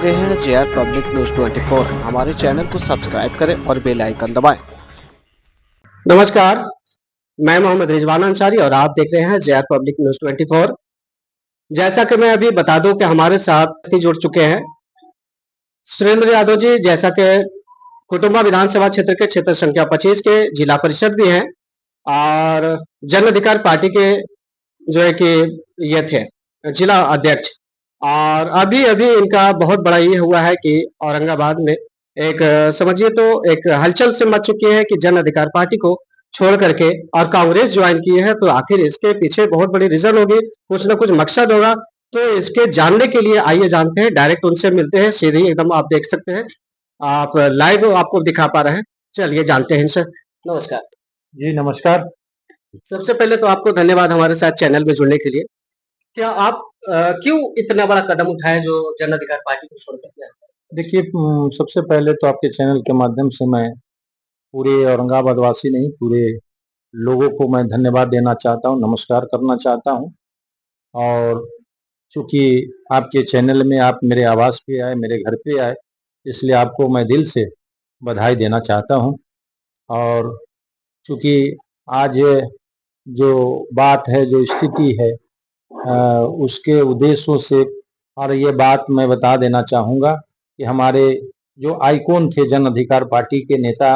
रहे हैं JR public news 24। हमारे चैनल को सब्सक्राइब करें और बेल आइकन दबाएं। नमस्कार, मैं मोहम्मद रिजवान अंसारी और आप देख रहे हैं JR पब्लिक न्यूज 24। जैसा कि मैं अभी बता दूं कि हमारे साथ जुड़ चुके हैं सुरेंद्र यादव जी, जैसा कि कुटुंबा विधानसभा क्षेत्र के क्षेत्र संख्या 25 के जिला परिषद भी हैं और जन अधिकार पार्टी के जो है कि ये थे जिला अध्यक्ष। और अभी अभी इनका बहुत बड़ा ये हुआ है कि औरंगाबाद में एक समझिए तो एक हलचल से मच चुकी है कि जन अधिकार पार्टी को छोड़ करके और कांग्रेस ज्वाइन की है। तो आखिर इसके पीछे बहुत बड़ी रीजन होगी, कुछ ना कुछ मकसद होगा। तो इसके जानने के लिए आइए जानते हैं, डायरेक्ट उनसे मिलते हैं, सीधे एकदम आप देख सकते हैं, आप लाइव आपको दिखा पा रहे हैं। चलिए जानते हैं इनसे। नमस्कार जी, नमस्कार। सबसे पहले तो आपको धन्यवाद हमारे साथ चैनल में जुड़ने के लिए। क्या आप क्यों इतना बड़ा कदम उठाए जो जन अधिकार पार्टी को छोड़ करके आए? देखिए, सबसे पहले तो आपके चैनल के माध्यम से मैं पूरे औरंगाबाद वासी नहीं, पूरे लोगों को मैं धन्यवाद देना चाहता हूँ, नमस्कार करना चाहता हूँ। और चूँकि आपके चैनल में आप मेरे आवास पे आए, मेरे घर पे आए, इसलिए आपको मैं दिल से बधाई देना चाहता हूँ। और चूँकि आज जो बात है, जो स्थिति है, उसके उद्देश्यों से और ये बात मैं बता देना चाहूँगा कि हमारे जो आइकॉन थे जन अधिकार पार्टी के नेता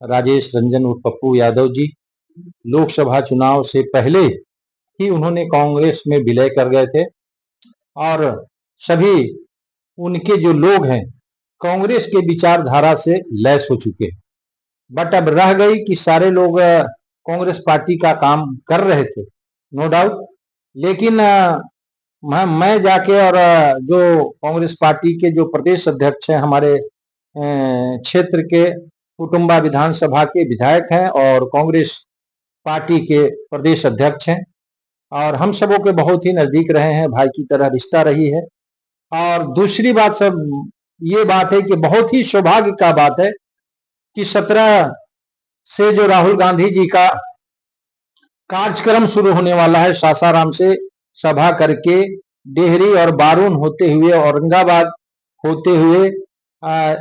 राजेश रंजन उर्फ पप्पू यादव जी, लोकसभा चुनाव से पहले ही उन्होंने कांग्रेस में विलय कर गए थे और सभी उनके जो लोग हैं कांग्रेस के विचारधारा से लैस हो चुके हैं। बट अब रह गई कि सारे लोग कांग्रेस पार्टी का काम कर रहे थे, नो डाउट, लेकिन मैं जाके और जो कांग्रेस पार्टी के जो प्रदेश अध्यक्ष हैं हमारे क्षेत्र के कुटुंबा विधानसभा के विधायक हैं और कांग्रेस पार्टी के प्रदेश अध्यक्ष हैं और हम सबों के बहुत ही नजदीक रहे हैं, भाई की तरह रिश्ता रही है। और दूसरी बात सब ये बात है कि बहुत ही सौभाग्य का बात है कि 17 से जो राहुल गांधी जी का कार्यक्रम शुरू होने वाला है, सासाराम से सभा करके डेहरी और बारून होते हुए औरंगाबाद होते हुए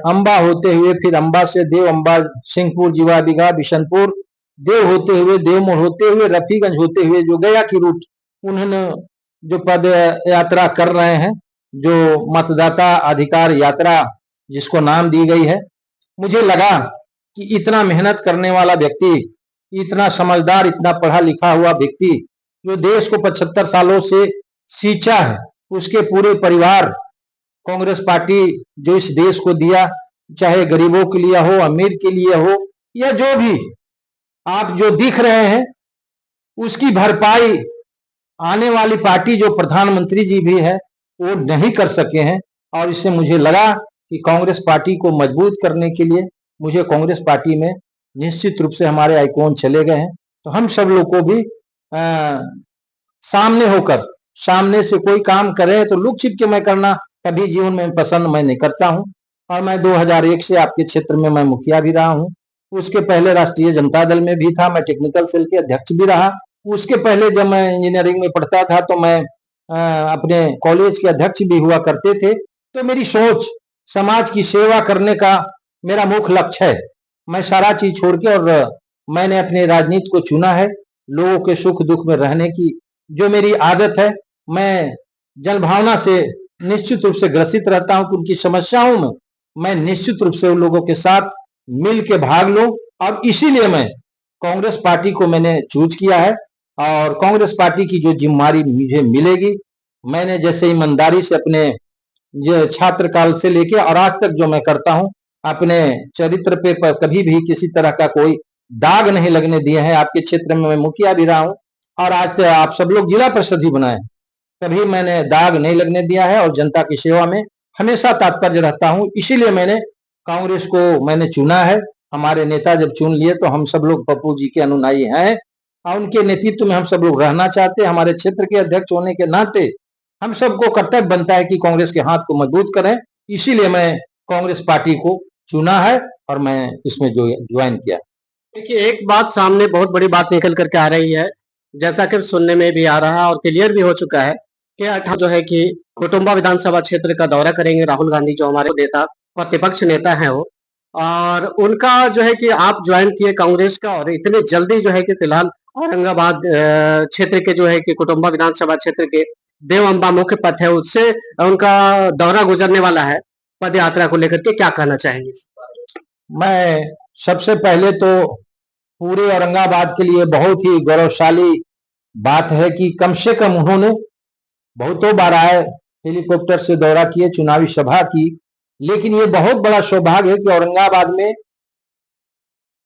अंबा होते हुए फिर अंबा से देव, अंबा सिंहपुर, जीवा बिघा, बिशनपुर, देव होते हुए, देवमोड़ होते हुए, रफीगंज होते हुए जो गया की रूट उन्होंने जो पद यात्रा कर रहे हैं, जो मतदाता अधिकार यात्रा जिसको नाम दी गई है, मुझे लगा कि इतना मेहनत करने वाला व्यक्ति, इतना समझदार, इतना पढ़ा लिखा हुआ व्यक्ति जो देश को 75 सालों से सींचा है, उसके पूरे परिवार कांग्रेस पार्टी जो इस देश को दिया, चाहे गरीबों के लिए हो, अमीर के लिए हो, या जो भी आप जो दिख रहे हैं, उसकी भरपाई आने वाली पार्टी जो प्रधानमंत्री जी भी है वो नहीं कर सके हैं। और इससे मुझे लगा कि कांग्रेस पार्टी को मजबूत करने के लिए मुझे कांग्रेस पार्टी में निश्चित रूप से हमारे आइकॉन चले गए हैं। तो हम सब लोग को भी सामने होकर, सामने से कोई काम करे तो लुक छिप के मैं करना कभी जीवन में पसंद मैं नहीं करता हूं। और मैं 2001 से आपके क्षेत्र में मैं मुखिया भी रहा हूं, उसके पहले राष्ट्रीय जनता दल में भी था, मैं टेक्निकल सेल के अध्यक्ष भी रहा। उसके पहले जब मैं इंजीनियरिंग में पढ़ता था तो मैं अपने कॉलेज के अध्यक्ष भी हुआ करते थे। तो मेरी सोच समाज की सेवा करने का मेरा मुख्य लक्ष्य है। मैं सारा चीज छोड़ के और मैंने अपने राजनीति को चुना है, लोगों के सुख दुख में रहने की जो मेरी आदत है। मैं जनभावना से निश्चित रूप से ग्रसित रहता हूं कि उनकी समस्याओं में मैं निश्चित रूप से उन लोगों के साथ मिल के भाग लूं। और इसीलिए मैं कांग्रेस पार्टी को मैंने चूज किया है और कांग्रेस पार्टी की जो जिम्मेदारी मुझे मिलेगी, मैंने जैसे ईमानदारी से अपने जो छात्र काल से लेके और आज तक जो मैं करता हूं, अपने चरित्र पे पर कभी भी किसी तरह का कोई दाग नहीं लगने दिए हैं। आपके क्षेत्र में मैं मुखिया भी रहा हूं और आज तो आप सब लोग जिला परिषद ही बनाए, कभी मैंने दाग नहीं लगने दिया है और जनता की सेवा में हमेशा तात्पर्य रहता हूं। इसीलिए मैंने कांग्रेस को मैंने चुना है। हमारे नेता जब चुन लिए तो हम सब लोग पप्पू जी के अनुयायी हैं और उनके नेतृत्व में हम सब लोग रहना चाहते हैं। हमारे क्षेत्र के अध्यक्ष होने के नाते हम सबको कर्तव्य बनता है कि कांग्रेस के हाथ को मजबूत करें। इसीलिए मैं कांग्रेस पार्टी को चुना है और मैं इसमें जो ज्वाइन किया। देखिए, एक बात सामने बहुत बड़ी बात निकल करके आ रही है, जैसा कि सुनने में भी आ रहा है और क्लियर भी हो चुका है के 18 जो है कि कुटुम्बा विधानसभा क्षेत्र का दौरा करेंगे राहुल गांधी, जो हमारे नेता प्रतिपक्ष नेता हैं वो। और उनका जो है कि आप ज्वाइन किए कांग्रेस का, और इतने जल्दी जो है कि फिलहाल औरंगाबाद क्षेत्र के जो है कि कुटुम्बा विधानसभा क्षेत्र के देव अम्बा मुख्य पथ है, उससे उनका दौरा गुजरने वाला है पद यात्रा को लेकर के, क्या कहना चाहेंगे? मैं सबसे पहले तो पूरे औरंगाबाद के लिए बहुत ही गौरवशाली बात है कि कम से कम उन्होंने बहुतों बार आए, हेलीकॉप्टर से दौरा किए, चुनावी सभा की, लेकिन ये बहुत बड़ा सौभाग्य है कि औरंगाबाद में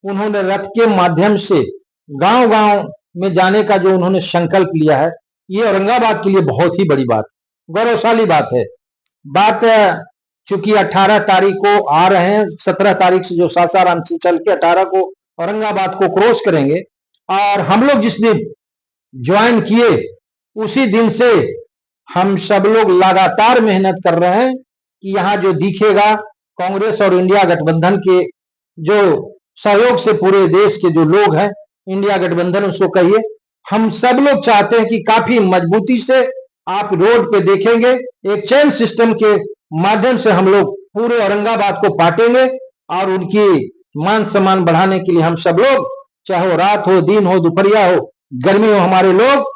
उन्होंने रथ के माध्यम से गांव-गांव में जाने का जो उन्होंने संकल्प लिया है, ये औरंगाबाद के लिए बहुत ही बड़ी बात, गौरवशाली बात है। बात चूंकि 18 तारीख को आ रहे हैं, 17 तारीख से जो सासाराम से चल के 18 को औरंगाबाद को क्रॉस करेंगे, और हम लोग जिस दिन ज्वाइन किए उसी दिन से हम सब लोग लगातार मेहनत कर रहे हैं कि यहाँ जो दिखेगा कांग्रेस और इंडिया गठबंधन के जो सहयोग से पूरे देश के जो लोग हैं, इंडिया गठबंधन उसको कहिए, हम सब लोग चाहते हैं कि काफी मजबूती से आप रोड पे देखेंगे, एक चेन सिस्टम के माध्यम से हम लोग पूरे औरंगाबाद को पाटेंगे, और उनकी मान सम्मान बढ़ाने के लिए हम सब लोग, चाहे वो रात हो, दिन हो, दोपहरिया हो, गर्मी हो, हमारे लोग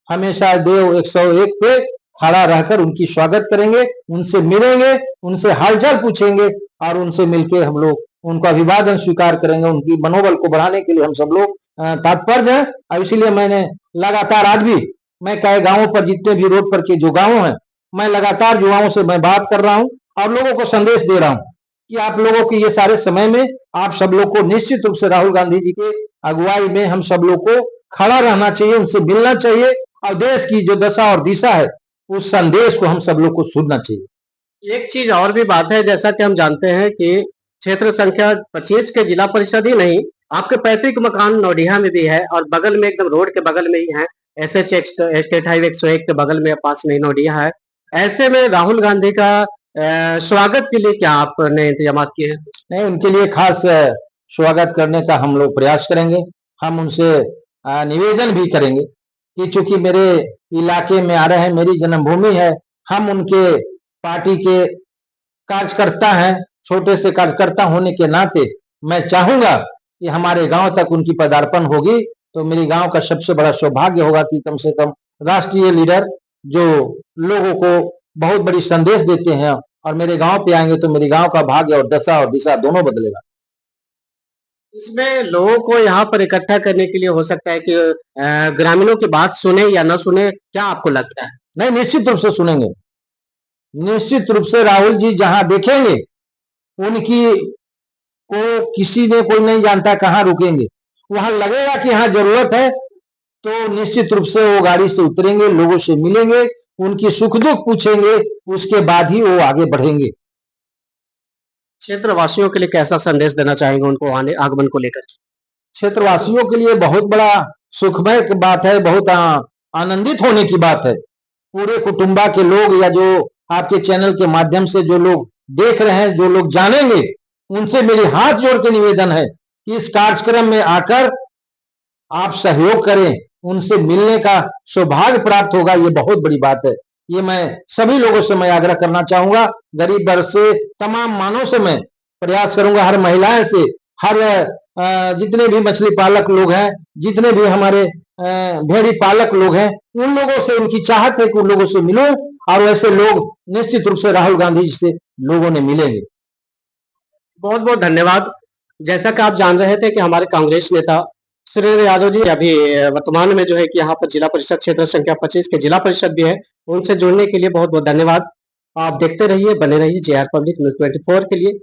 हमेशा देव 101 पे खड़ा रहकर उनकी स्वागत करेंगे, उनसे मिलेंगे, उनसे हालचाल पूछेंगे, और उनसे मिलकर हम लोग उनका अभिवादन स्वीकार करेंगे। उनकी मनोबल को बढ़ाने के लिए हम सब लोग तात्पर्य हैं, और इसीलिए मैंने लगातार आज भी मैं कई गांवों पर, जितने भी रोड पर के जो गांव हैं, मैं लगातार युवाओं से मैं बात कर रहा हूं और लोगों को संदेश दे रहा हूं कि आप लोगों की ये सारे समय में आप सब लोग को निश्चित रूप से राहुल गांधी जी के अगुवाई में हम सब लोग को खड़ा रहना चाहिए, उनसे मिलना चाहिए, और देश की जो दशा और दिशा है उस संदेश को हम सब लोग को सुनना चाहिए। एक चीज और भी बात है, जैसा कि हम जानते हैं कि क्षेत्र संख्या 25 के जिला परिषद ही नहीं, आपके पैतृक मकान नौडिया में भी है, और बगल में एकदम रोड के बगल में ही है, एसएच स्टेट हाईवे 101 के बगल में पास में ही नौडिया है। ऐसे में राहुल गांधी का स्वागत के लिए क्या आपने इंतजाम किए हैं? नहीं, उनके लिए खास स्वागत करने का हम लोग प्रयास करेंगे। हम उनसे निवेदन भी करेंगे कि चूंकि मेरे इलाके में आ रहे हैं, मेरी जन्मभूमि है, हम उनके पार्टी के कार्यकर्ता हैं, छोटे से कार्यकर्ता होने के नाते मैं चाहूंगा कि हमारे गांव तक उनकी पदार्पण होगी, तो मेरे गांव का सबसे बड़ा सौभाग्य होगा कि कम से कम राष्ट्रीय लीडर जो लोगों को बहुत बड़ी संदेश देते हैं और मेरे गांव पे आएंगे, तो मेरे गांव का भाग्य और दशा और दिशा दोनों बदलेगा। इसमें लोगों को यहाँ पर इकट्ठा करने के लिए हो सकता है कि ग्रामीणों की बात सुने या न सुने, क्या आपको लगता है? नहीं, निश्चित रूप से सुनेंगे, निश्चित रूप से राहुल जी जहां देखेंगे उनकी को किसी ने कोई नहीं जानता कहाँ रुकेंगे, वहां लगेगा कि यहाँ जरूरत है, तो निश्चित रूप से वो गाड़ी से उतरेंगे, लोगों से मिलेंगे, उनकी सुख दुख पूछेंगे, उसके बाद ही वो आगे बढ़ेंगे। क्षेत्रवासियों के लिए कैसा संदेश देना चाहेंगे उनको आने आगमन को लेकर? क्षेत्रवासियों के लिए बहुत बड़ा सुखमय बात है, बहुत आनंदित होने की बात है। पूरे कुटुंबा के लोग, या जो आपके चैनल के माध्यम से जो लोग देख रहे हैं, जो लोग जानेंगे, उनसे मेरी हाथ जोड़ के निवेदन है कि इस कार्यक्रम में आकर आप सहयोग करें, उनसे मिलने का सौभाग्य प्राप्त होगा, ये बहुत बड़ी बात है। ये मैं सभी लोगों से मैं आग्रह करना चाहूंगा, गरीब वर्ग से, तमाम मानव से मैं प्रयास करूंगा, हर महिलाएं से, हर जितने भी मछली पालक लोग हैं, जितने भी हमारे भेड़ी पालक लोग हैं, उन लोगों से उनकी चाहत है कि उन लोगों से मिलूं, और वैसे लोग निश्चित रूप से राहुल गांधी जी से लोगों ने मिलेंगे। बहुत बहुत धन्यवाद। जैसा कि आप जान रहे थे कि हमारे कांग्रेस नेता सुरेंद्र यादव जी अभी वर्तमान में जो है कि यहाँ पर जिला परिषद क्षेत्र संख्या 25 के जिला परिषद भी है, उनसे जुड़ने के लिए बहुत बहुत धन्यवाद। आप देखते रहिए, बने रहिए JR पब्लिक न्यूज़ 24 के लिए।